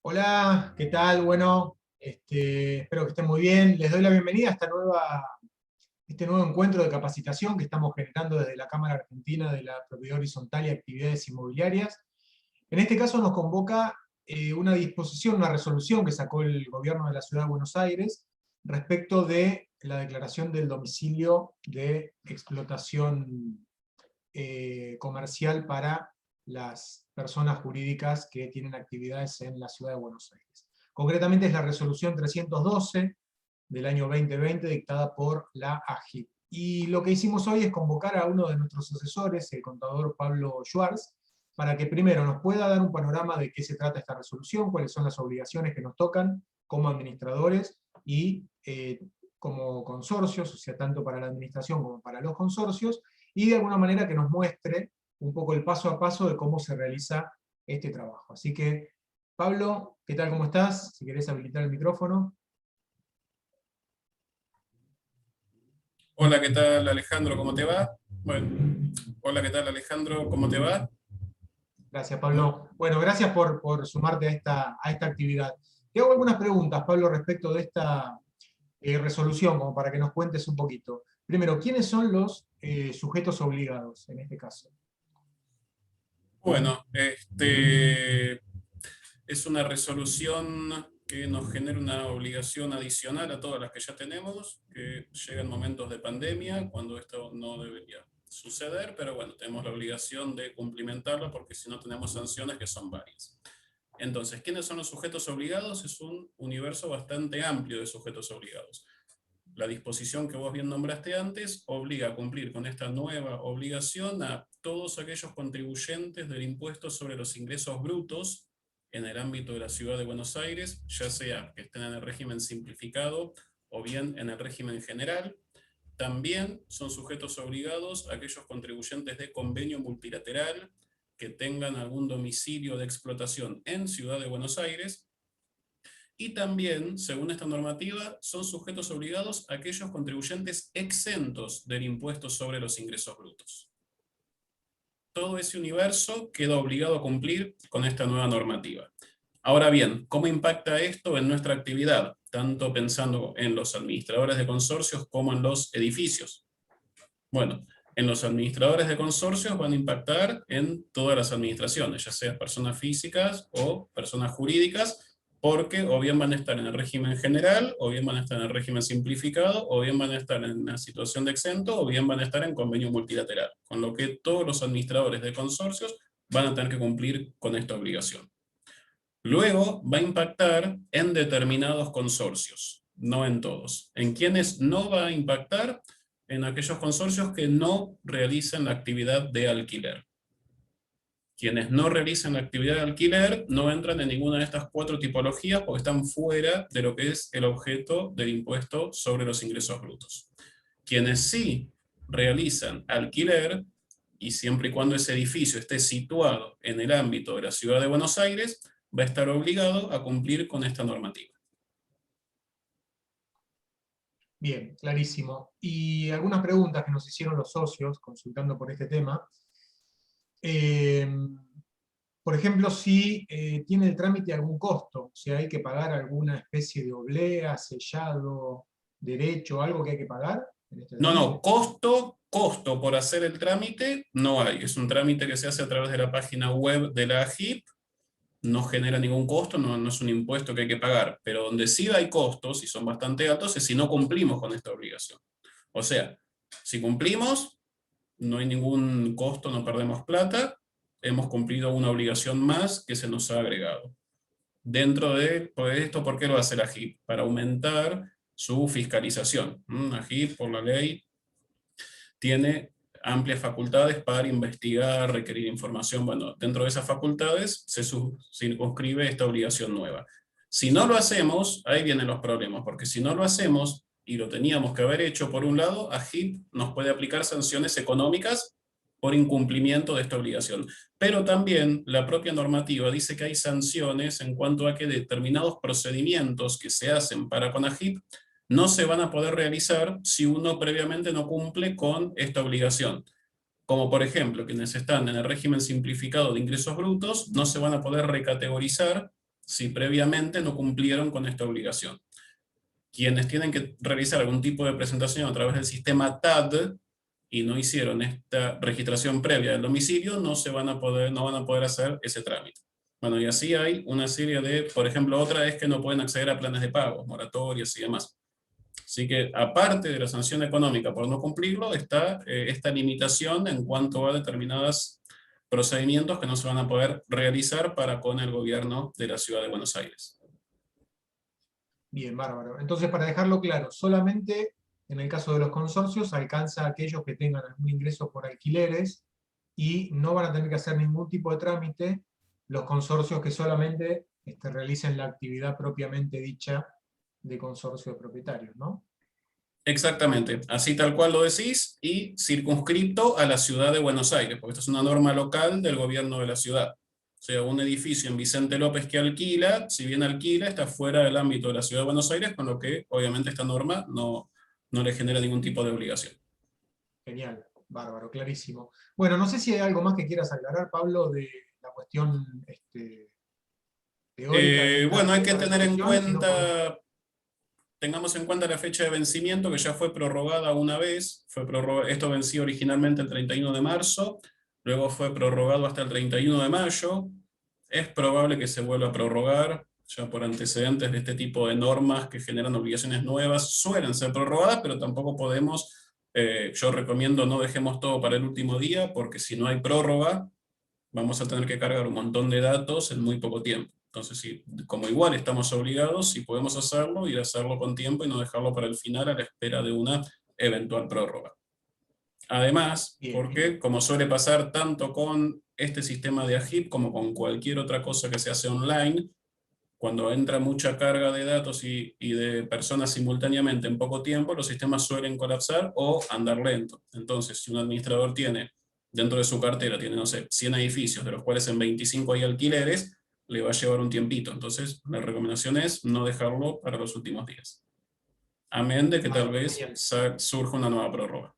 Hola, ¿qué tal? Bueno, espero que estén muy bien. Les doy la bienvenida a este nuevo encuentro de capacitación que estamos generando desde la Cámara Argentina de la Propiedad Horizontal y Actividades Inmobiliarias. En este caso nos convoca una disposición, una resolución que sacó el gobierno de la Ciudad de Buenos Aires respecto de la declaración del domicilio de explotación comercial para las personas jurídicas que tienen actividades en la Ciudad de Buenos Aires. Concretamente es la resolución 312 del año 2020 dictada por la AGIP. Y lo que hicimos hoy es convocar a uno de nuestros asesores, el contador Pablo Schwartz, para que primero nos pueda dar un panorama de qué se trata esta resolución, cuáles son las obligaciones que nos tocan como administradores y como consorcios, o sea, tanto para la administración como para los consorcios, y de alguna manera que nos muestre un poco el paso a paso de cómo se realiza este trabajo. Así que, Pablo, ¿qué tal? ¿Cómo estás? Si querés habilitar el micrófono. Hola, ¿qué tal Alejandro? ¿Cómo te va? Bueno, hola, ¿qué tal Alejandro? ¿Cómo te va? Gracias, Muy, Pablo. Bueno, gracias por sumarte a esta actividad. Te hago algunas preguntas, Pablo, respecto de esta resolución, como para que nos cuentes un poquito. Primero, ¿quiénes son los sujetos obligados en este caso? bueno, es una resolución que nos genera una obligación adicional a todas las que ya tenemos, que llegan momentos de pandemia, cuando esto no debería suceder, pero bueno, tenemos la obligación de cumplimentarlo porque si no tenemos sanciones que son varias. Entonces, ¿quiénes son los sujetos obligados? Es un universo bastante amplio de sujetos obligados. La disposición que vos bien nombraste antes obliga a cumplir con esta nueva obligación a todos aquellos contribuyentes del impuesto sobre los ingresos brutos en el ámbito de la Ciudad de Buenos Aires, ya sea que estén en el régimen simplificado o bien en el régimen general. También son sujetos obligados aquellos contribuyentes de convenio multilateral que tengan algún domicilio de explotación en Ciudad de Buenos Aires. Y también, según esta normativa, son sujetos obligados aquellos contribuyentes exentos del impuesto sobre los ingresos brutos. Todo ese universo queda obligado a cumplir con esta nueva normativa. Ahora bien, ¿cómo impacta esto en nuestra actividad? Tanto pensando en los administradores de consorcios como en los edificios. Bueno, en los administradores de consorcios van a impactar en todas las administraciones, ya sea personas físicas o personas jurídicas, porque o bien van a estar en el régimen general, o bien van a estar en el régimen simplificado, o bien van a estar en una situación de exento, o bien van a estar en convenio multilateral, con lo que todos los administradores de consorcios van a tener que cumplir con esta obligación. Luego va a impactar en determinados consorcios, no en todos. ¿En quiénes no va a impactar? En aquellos consorcios que no realicen la actividad de alquiler. Quienes no realicen la actividad de alquiler no entran en ninguna de estas cuatro tipologías porque están fuera de lo que es el objeto del impuesto sobre los ingresos brutos. Quienes sí realizan alquiler, y siempre y cuando ese edificio esté situado en el ámbito de la Ciudad de Buenos Aires, va a estar obligado a cumplir con esta normativa. Bien, clarísimo. Y algunas preguntas que nos hicieron los socios consultando por este tema. Eh, por ejemplo, si tiene el trámite algún costo, si hay que pagar alguna especie de oblea, sellado, derecho, algo que hay que pagar en este No, no, trámite. costo por hacer el trámite no hay. Es un trámite que se hace a través de la página web de la AGIP, no genera ningún costo, no es un impuesto que hay que pagar, pero donde sí hay costos, y son bastante altos, es si no cumplimos con esta obligación. O sea, si cumplimos, no hay ningún costo, no perdemos plata, hemos cumplido una obligación más que se nos ha agregado. Dentro de esto, ¿por qué lo hace la AGIP? Para aumentar su fiscalización. La AGIP, por la ley, tiene amplias facultades para investigar, requerir información. Bueno, dentro de esas facultades se circunscribe esta obligación nueva. Si no lo hacemos, ahí vienen los problemas, porque si no lo hacemos, y lo teníamos que haber hecho, por un lado, AGIP nos puede aplicar sanciones económicas por incumplimiento de esta obligación. Pero también la propia normativa dice que hay sanciones en cuanto a que determinados procedimientos que se hacen para con AGIP no se van a poder realizar si uno previamente no cumple con esta obligación. Como por ejemplo, quienes están en el régimen simplificado de ingresos brutos no se van a poder recategorizar si previamente no cumplieron con esta obligación. Quienes tienen que realizar algún tipo de presentación a través del sistema TAD y no hicieron esta registración previa del domicilio, no van a poder hacer ese trámite. Bueno, y así hay una serie de, por ejemplo, otra es que no pueden acceder a planes de pago, moratorias y demás. Así que, aparte de la sanción económica por no cumplirlo, está esta limitación en cuanto a determinados procedimientos que no se van a poder realizar para con el gobierno de la Ciudad de Buenos Aires. Bien, bárbaro. Entonces, para dejarlo claro, solamente en el caso de los consorcios alcanza a aquellos que tengan algún ingreso por alquileres y no van a tener que hacer ningún tipo de trámite los consorcios que solamente realicen la actividad propiamente dicha de consorcio de propietarios, ¿no? Exactamente, así tal cual lo decís, y circunscripto a la Ciudad de Buenos Aires, porque esta es una norma local del gobierno de la ciudad. O sea, un edificio en Vicente López que alquila, si bien alquila, está fuera del ámbito de la Ciudad de Buenos Aires, con lo que obviamente esta norma no le genera ningún tipo de obligación. Genial, bárbaro, clarísimo. Bueno, no sé si hay algo más que quieras aclarar, Pablo, de la cuestión teórica Bueno, hay de que esta tener en resolución, si no podemos... cuenta, tengamos en cuenta la fecha de vencimiento, que ya fue prorrogada una vez. Esto venció originalmente el 31 de marzo, luego fue prorrogado hasta el 31 de mayo. Es probable que se vuelva a prorrogar, ya por antecedentes de este tipo de normas que generan obligaciones nuevas, suelen ser prorrogadas, pero tampoco podemos, yo recomiendo no dejemos todo para el último día, porque si no hay prórroga, vamos a tener que cargar un montón de datos en muy poco tiempo. Entonces, si, como igual estamos obligados, si podemos hacerlo, ir a hacerlo con tiempo y no dejarlo para el final a la espera de una eventual prórroga. Además, Bien, porque como suele pasar tanto con este sistema de AGIP como con cualquier otra cosa que se hace online, cuando entra mucha carga de datos y de personas simultáneamente en poco tiempo, los sistemas suelen colapsar o andar lento. Entonces, si un administrador tiene, dentro de su cartera, tiene, no sé, 100 edificios, de los cuales en 25 hay alquileres, le va a llevar un tiempito. Entonces, la recomendación es no dejarlo para los últimos días. Amén de que tal vez surja una nueva prórroga.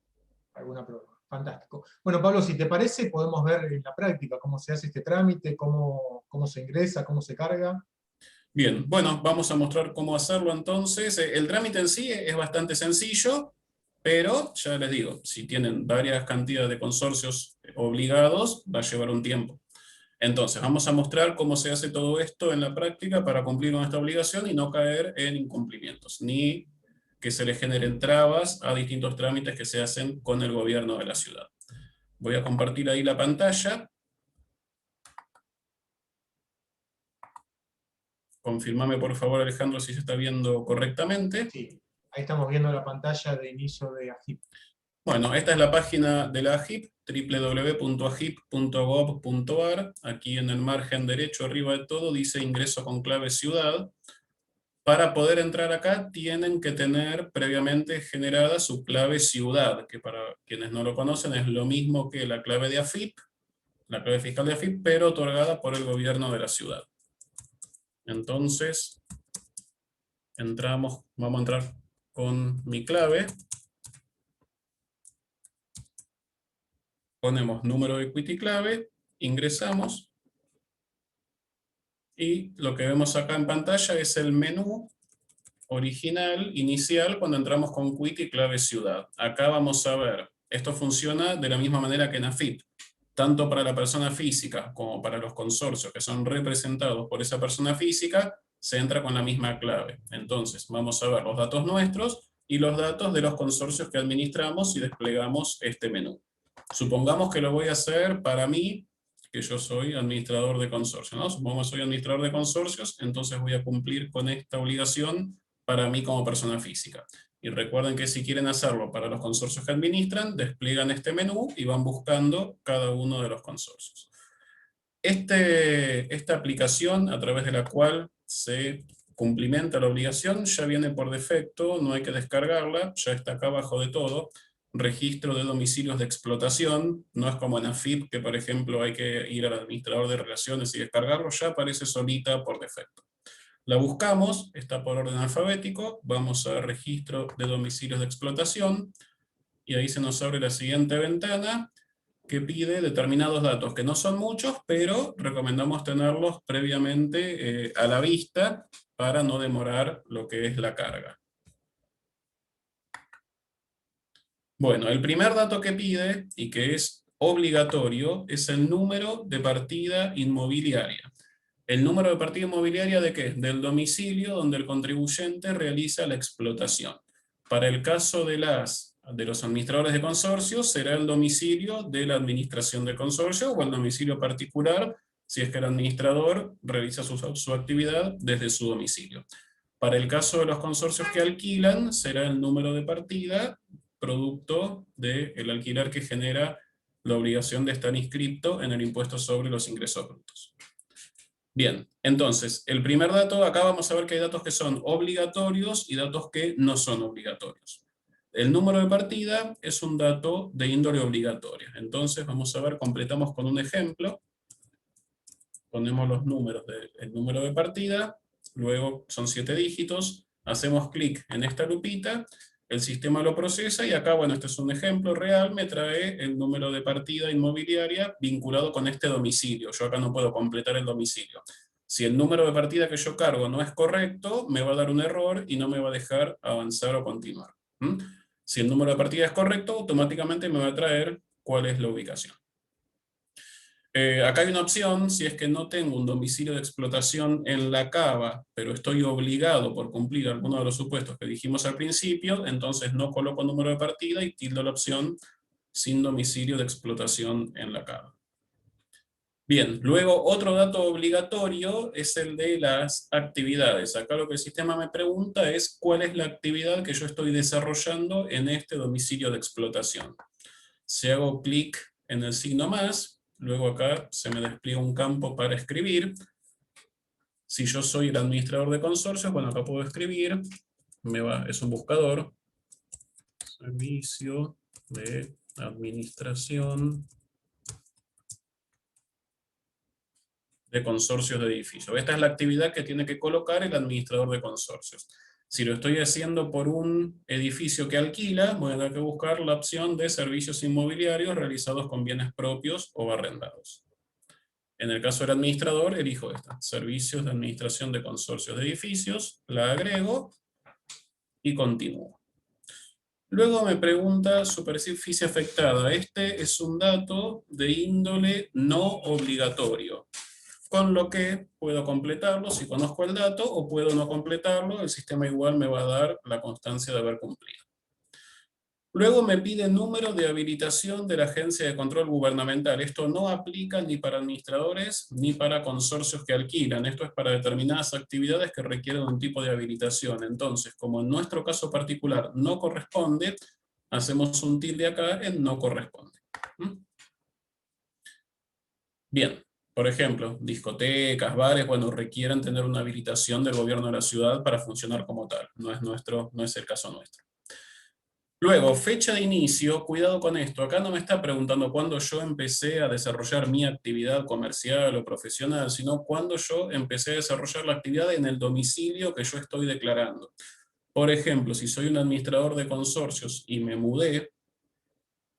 alguna prórroga. Fantástico. Bueno, Pablo, si te parece, podemos ver en la práctica cómo se hace este trámite, cómo se ingresa, cómo se carga. Bien, bueno, vamos a mostrar cómo hacerlo entonces. El trámite en sí es bastante sencillo, pero ya les digo, si tienen varias cantidades de consorcios obligados, va a llevar un tiempo. Entonces, vamos a mostrar cómo se hace todo esto en la práctica para cumplir con esta obligación y no caer en incumplimientos, ni que se le generen trabas a distintos trámites que se hacen con el gobierno de la ciudad. Voy a compartir ahí la pantalla. Confirmame por favor, Alejandro, si se está viendo correctamente. Sí, ahí estamos viendo la pantalla de inicio de AGIP. Bueno, esta es la página de la AGIP, www.agip.gov.ar. Aquí en el margen derecho, arriba de todo, dice ingreso con clave ciudad. Para poder entrar acá, tienen que tener previamente generada su clave ciudad, que para quienes no lo conocen es lo mismo que la clave de AFIP, la clave fiscal de AFIP, pero otorgada por el gobierno de la ciudad. Entonces, vamos a entrar con mi clave. Ponemos número de equity clave, ingresamos, y lo que vemos acá en pantalla es el menú original, inicial, cuando entramos con quit y clave ciudad. Acá vamos a ver, esto funciona de la misma manera que en AFIP, tanto para la persona física como para los consorcios que son representados por esa persona física, se entra con la misma clave. Entonces, vamos a ver los datos nuestros y los datos de los consorcios que administramos y desplegamos este menú. Supongamos que lo voy a hacer para mí, que yo soy administrador de consorcios, ¿no? Supongamos que soy administrador de consorcios, entonces voy a cumplir con esta obligación para mí como persona física. Y recuerden que si quieren hacerlo para los consorcios que administran, despliegan este menú y van buscando cada uno de los consorcios. Esta aplicación a través de la cual se cumplimenta la obligación ya viene por defecto, no hay que descargarla, ya está acá abajo de todo. Registro de domicilios de explotación, no es como en AFIP, que por ejemplo hay que ir al administrador de relaciones y descargarlo, ya aparece solita por defecto. La buscamos, está por orden alfabético, vamos a registro de domicilios de explotación, y ahí se nos abre la siguiente ventana, que pide determinados datos, que no son muchos, pero recomendamos tenerlos previamente a la vista para no demorar lo que es la carga. Bueno, el primer dato que pide, y que es obligatorio, es el número de partida inmobiliaria. ¿El número de partida inmobiliaria de qué? Del domicilio donde el contribuyente realiza la explotación. Para el caso de los administradores de consorcios, será el domicilio de la administración del consorcio o el domicilio particular, si es que el administrador realiza su actividad desde su domicilio. Para el caso de los consorcios que alquilan, será el número de partida producto del alquiler que genera la obligación de estar inscrito en el impuesto sobre los ingresos brutos. Bien, entonces, el primer dato, acá vamos a ver que hay datos que son obligatorios y datos que no son obligatorios. El número de partida es un dato de índole obligatoria. Entonces, vamos a ver, completamos con un ejemplo. Ponemos los números del número de partida, luego son 7 dígitos, hacemos clic en esta lupita, el sistema lo procesa y acá, bueno, este es un ejemplo real, me trae el número de partida inmobiliaria vinculado con este domicilio. Yo acá no puedo completar el domicilio. Si el número de partida que yo cargo no es correcto, me va a dar un error y no me va a dejar avanzar o continuar. Si el número de partida es correcto, automáticamente me va a traer cuál es la ubicación. Acá hay una opción, si es que no tengo un domicilio de explotación en la cava, pero estoy obligado por cumplir alguno de los supuestos que dijimos al principio, entonces no coloco número de partida y tildo la opción sin domicilio de explotación en la cava. Bien, luego otro dato obligatorio es el de las actividades. Acá lo que el sistema me pregunta es cuál es la actividad que yo estoy desarrollando en este domicilio de explotación. Si hago clic en el signo más, luego acá se me despliega un campo para escribir. Si yo soy el administrador de consorcios, bueno, acá puedo escribir, es un buscador, servicio de administración de consorcios de edificios. Esta es la actividad que tiene que colocar el administrador de consorcios. Si lo estoy haciendo por un edificio que alquila, voy a tener que buscar la opción de servicios inmobiliarios realizados con bienes propios o arrendados. En el caso del administrador, elijo esta, servicios de administración de consorcios de edificios, la agrego y continúo. Luego me pregunta superficie afectada. Este es un dato de índole no obligatorio, con lo que puedo completarlo si conozco el dato, o puedo no completarlo, el sistema igual me va a dar la constancia de haber cumplido. Luego me pide número de habilitación de la Agencia de Control Gubernamental. Esto no aplica ni para administradores ni para consorcios que alquilan. Esto es para determinadas actividades que requieren un tipo de habilitación. Entonces, como en nuestro caso particular no corresponde, hacemos un tilde acá en no corresponde. Bien, por ejemplo, discotecas, bares, bueno, requieren tener una habilitación del gobierno de la ciudad para funcionar como tal. No es el caso nuestro. Luego, fecha de inicio, cuidado con esto. Acá no me está preguntando cuándo yo empecé a desarrollar mi actividad comercial o profesional, sino cuándo yo empecé a desarrollar la actividad en el domicilio que yo estoy declarando. Por ejemplo, si soy un administrador de consorcios y me mudé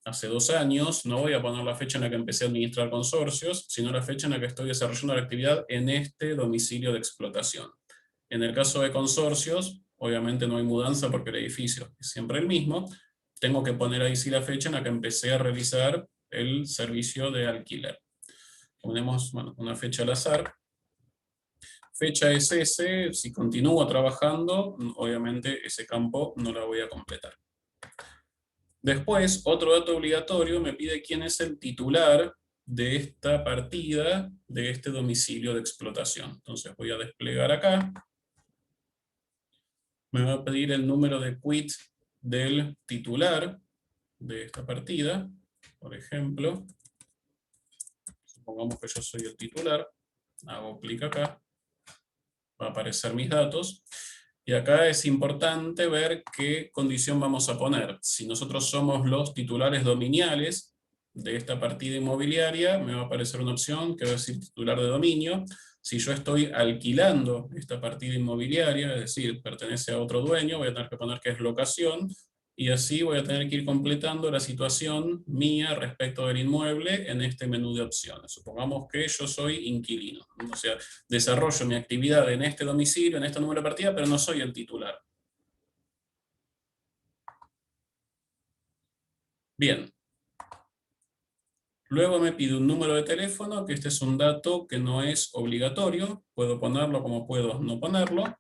hace 2 años, no voy a poner la fecha en la que empecé a administrar consorcios, sino la fecha en la que estoy desarrollando la actividad en este domicilio de explotación. En el caso de consorcios, obviamente no hay mudanza porque el edificio es siempre el mismo. Tengo que poner ahí sí la fecha en la que empecé a realizar el servicio de alquiler. Ponemos, bueno, una fecha al azar. Fecha es ese, si continúo trabajando, obviamente ese campo no la voy a completar. Después, otro dato obligatorio me pide quién es el titular de esta partida, de este domicilio de explotación. Entonces voy a desplegar acá. Me va a pedir el número de quit del titular de esta partida. Por ejemplo, supongamos que yo soy el titular. Hago clic acá. Va a aparecer mis datos. Y acá es importante ver qué condición vamos a poner. Si nosotros somos los titulares dominiales de esta partida inmobiliaria, me va a aparecer una opción que va a decir titular de dominio. Si yo estoy alquilando esta partida inmobiliaria, es decir, pertenece a otro dueño, voy a tener que poner que es locación. y así voy a tener que ir completando la situación mía respecto del inmueble en este menú de opciones. Supongamos que yo soy inquilino, ¿no? O sea, desarrollo mi actividad en este domicilio, en este número de partida, pero no soy el titular. Bien. Luego me pide un número de teléfono, que este es un dato que no es obligatorio, puedo ponerlo como puedo no ponerlo.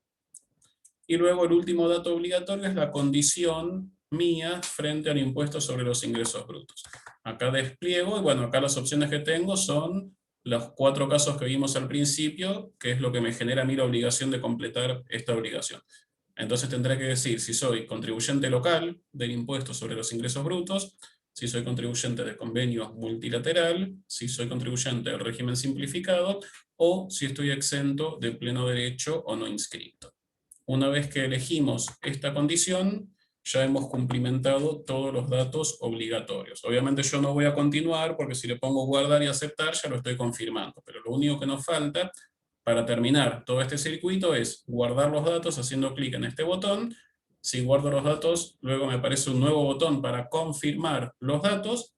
Y luego el último dato obligatorio es la condición mía frente al impuesto sobre los ingresos brutos. Acá despliego, y bueno, acá las opciones que tengo son los 4 casos que vimos al principio, que es lo que me genera a mí la obligación de completar esta obligación. Entonces tendré que decir si soy contribuyente local del impuesto sobre los ingresos brutos, si soy contribuyente de convenio multilateral, si soy contribuyente del régimen simplificado, o si estoy exento de pleno derecho o no inscrito. Una vez que elegimos esta condición, ya hemos cumplimentado todos los datos obligatorios. Obviamente yo no voy a continuar porque si le pongo guardar y aceptar ya lo estoy confirmando, pero lo único que nos falta para terminar todo este circuito es guardar los datos haciendo clic en este botón. Si guardo los datos, luego me aparece un nuevo botón para confirmar los datos,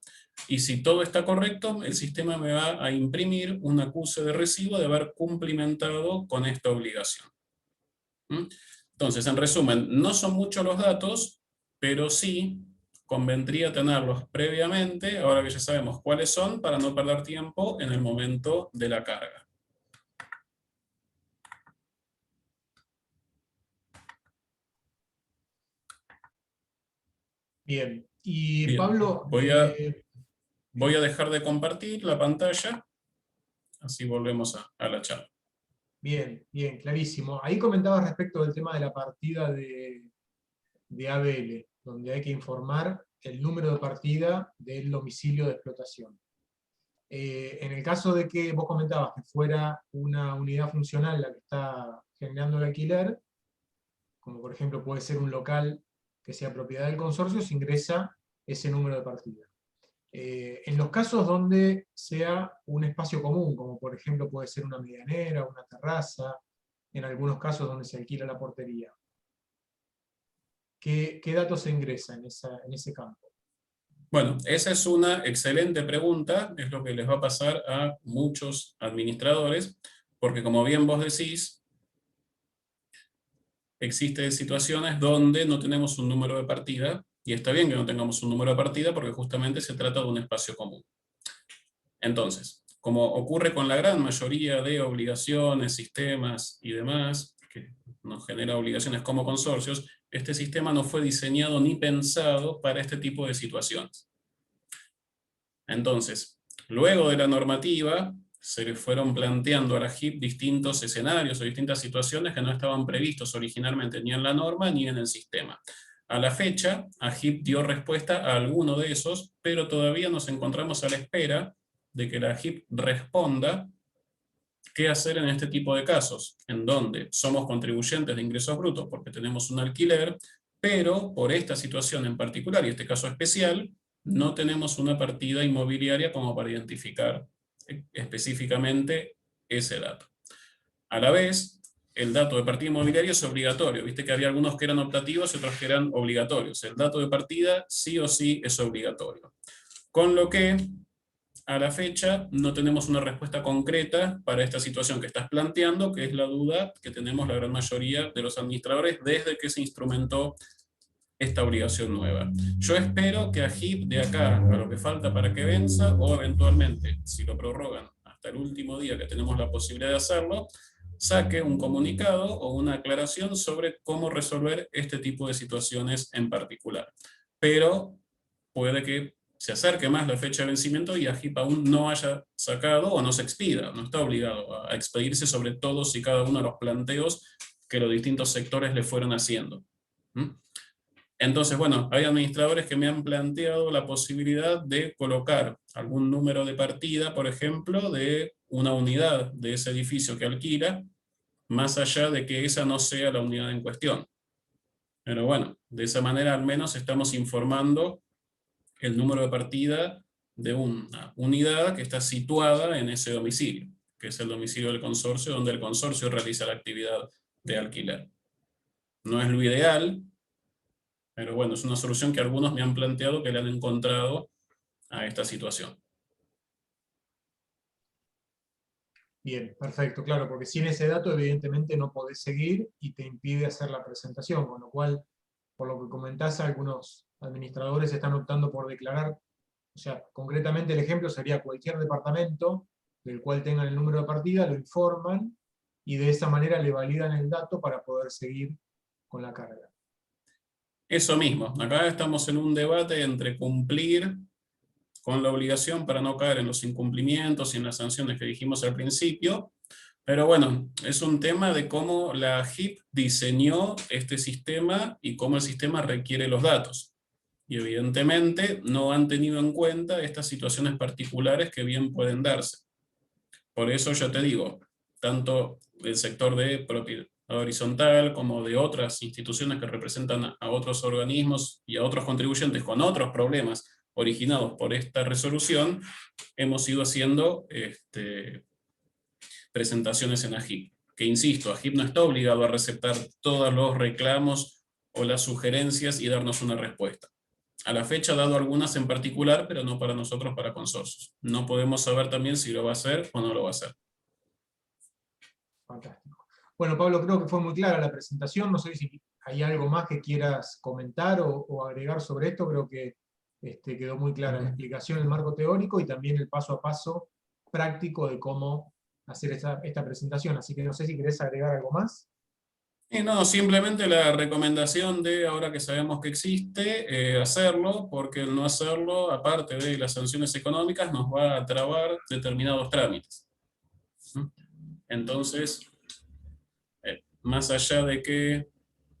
y si todo está correcto, el sistema me va a imprimir un acuse de recibo de haber cumplimentado con esta obligación. Entonces, en resumen, no son muchos los datos, pero sí convendría tenerlos previamente, ahora que ya sabemos cuáles son, para no perder tiempo en el momento de la carga. Bien. Y Bien, Pablo, voy a dejar de compartir la pantalla, así volvemos a la charla. bien, bien, clarísimo. Ahí comentabas respecto del tema de la partida de ABL, donde hay que informar el número de partida del domicilio de explotación. En el caso de que vos comentabas que fuera una unidad funcional la que está generando el alquiler, como por ejemplo puede ser un local que sea propiedad del consorcio, se ingresa ese número de partida. En los casos donde sea un espacio común, como por ejemplo puede ser una medianera, una terraza, en algunos casos donde se alquila la portería, ¿qué datos se ingresa en ese campo? Bueno, esa es una excelente pregunta, es lo que les va a pasar a muchos administradores, porque como bien vos decís, existen situaciones donde no tenemos un número de partida, y está bien que no tengamos un número de partida porque justamente se trata de un espacio común. Entonces, como ocurre con la gran mayoría de obligaciones, sistemas y demás, que nos genera obligaciones como consorcios, este sistema no fue diseñado ni pensado para este tipo de situaciones. Entonces, luego de la normativa, se le fueron planteando a la JIP distintos escenarios o distintas situaciones que no estaban previstos originalmente ni en la norma ni en el sistema. A la fecha, AGIP dio respuesta a alguno de esos, pero todavía nos encontramos a la espera de que la AGIP responda qué hacer en este tipo de casos, en donde somos contribuyentes de ingresos brutos porque tenemos un alquiler, pero por esta situación en particular y este caso especial, no tenemos una partida inmobiliaria como para identificar específicamente ese dato. A la vez, el dato de partida inmobiliaria es obligatorio. Viste que había algunos que eran optativos y otros que eran obligatorios. El dato de partida sí o sí es obligatorio. Con lo que, a la fecha, no tenemos una respuesta concreta para esta situación que estás planteando, que es la duda que tenemos la gran mayoría de los administradores desde que se instrumentó esta obligación nueva. Yo espero que AGIP de acá a lo que falta para que venza, o eventualmente, si lo prorrogan hasta el último día que tenemos la posibilidad de hacerlo, saque un comunicado o una aclaración sobre cómo resolver este tipo de situaciones en particular. Pero puede que se acerque más la fecha de vencimiento y AGIP aún no haya sacado o no se expida, no está obligado a expedirse sobre todos y cada uno de los planteos que los distintos sectores le fueron haciendo. Entonces, bueno, hay administradores que me han planteado la posibilidad de colocar algún número de partida, por ejemplo, de una unidad de ese edificio que alquila, más allá de que esa no sea la unidad en cuestión. Pero bueno, de esa manera al menos estamos informando el número de partida de una unidad que está situada en ese domicilio, que es el domicilio del consorcio, donde el consorcio realiza la actividad de alquiler. No es lo ideal, Pero bueno, es una solución que algunos me han planteado que le han encontrado a esta situación. Bien, perfecto, claro, porque sin ese dato evidentemente no podés seguir y te impide hacer la presentación, con lo cual, por lo que comentás, algunos administradores están optando por declarar, o sea, concretamente el ejemplo sería cualquier departamento del cual tengan el número de partida, lo informan y de esa manera le validan el dato para poder seguir con la carga. Eso mismo, acá estamos en un debate entre cumplir con la obligación para no caer en los incumplimientos y en las sanciones que dijimos al principio, pero bueno, es un tema de cómo la AGIP diseñó este sistema y cómo el sistema requiere los datos. Y evidentemente no han tenido en cuenta estas situaciones particulares que bien pueden darse. Por eso yo te digo, tanto el sector de propiedad horizontal como de otras instituciones que representan a otros organismos y a otros contribuyentes con otros problemas originados por esta resolución, hemos ido haciendo presentaciones en AGIP. Que insisto, AGIP no está obligado a receptar todos los reclamos o las sugerencias y darnos una respuesta. A la fecha ha dado algunas en particular, pero no para nosotros, para consorcios. No podemos saber también si lo va a hacer o no lo va a hacer. Fantástico. Bueno, Pablo, creo que fue muy clara la presentación. No sé si hay algo más que quieras comentar o agregar sobre esto. Creo que quedó muy clara la explicación, el marco teórico y también el paso a paso práctico de cómo hacer esta presentación. Así que no sé si querés agregar algo más. Y no, simplemente la recomendación de, ahora que sabemos que existe, hacerlo, porque el no hacerlo, aparte de las sanciones económicas, nos va a trabar determinados trámites. Entonces, más allá de que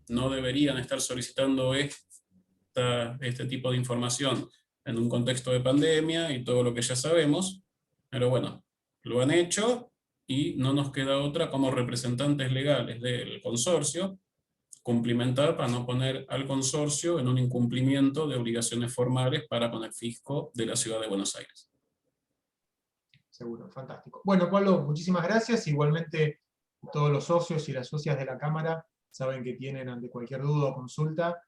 no deberían estar solicitando este tipo de información en un contexto de pandemia y todo lo que ya sabemos, pero bueno, lo han hecho y no nos queda otra como representantes legales del consorcio cumplimentar para no poner al consorcio en un incumplimiento de obligaciones formales para con el fisco de la Ciudad de Buenos Aires. Seguro, fantástico. Bueno, Pablo, muchísimas gracias. Igualmente, todos los socios y las socias de la Cámara saben que tienen, ante cualquier duda o consulta,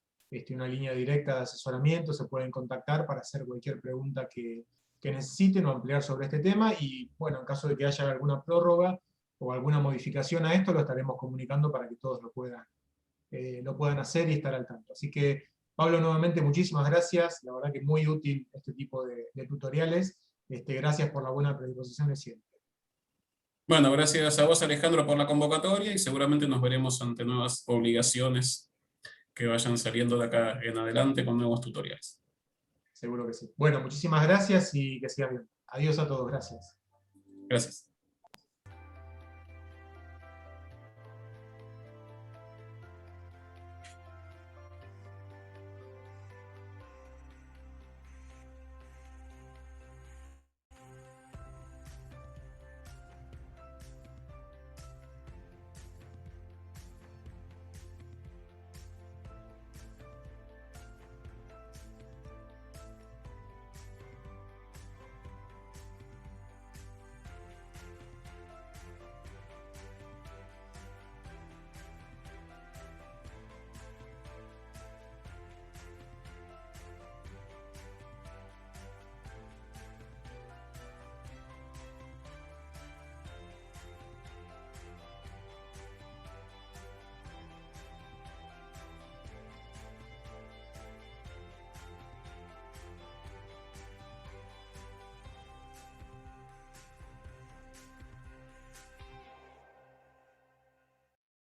una línea directa de asesoramiento, se pueden contactar para hacer cualquier pregunta que necesiten o ampliar sobre este tema, y bueno, en caso de que haya alguna prórroga o alguna modificación a esto, lo estaremos comunicando para que todos lo puedan hacer y estar al tanto. Así que, Pablo, nuevamente muchísimas gracias, la verdad que es muy útil este tipo de tutoriales. Gracias por la buena predisposición de siempre. Bueno, gracias a vos, Alejandro, por la convocatoria y seguramente nos veremos ante nuevas obligaciones que vayan saliendo de acá en adelante con nuevos tutoriales. Seguro que sí. Bueno, muchísimas gracias y que siga bien. Adiós a todos, gracias. Gracias.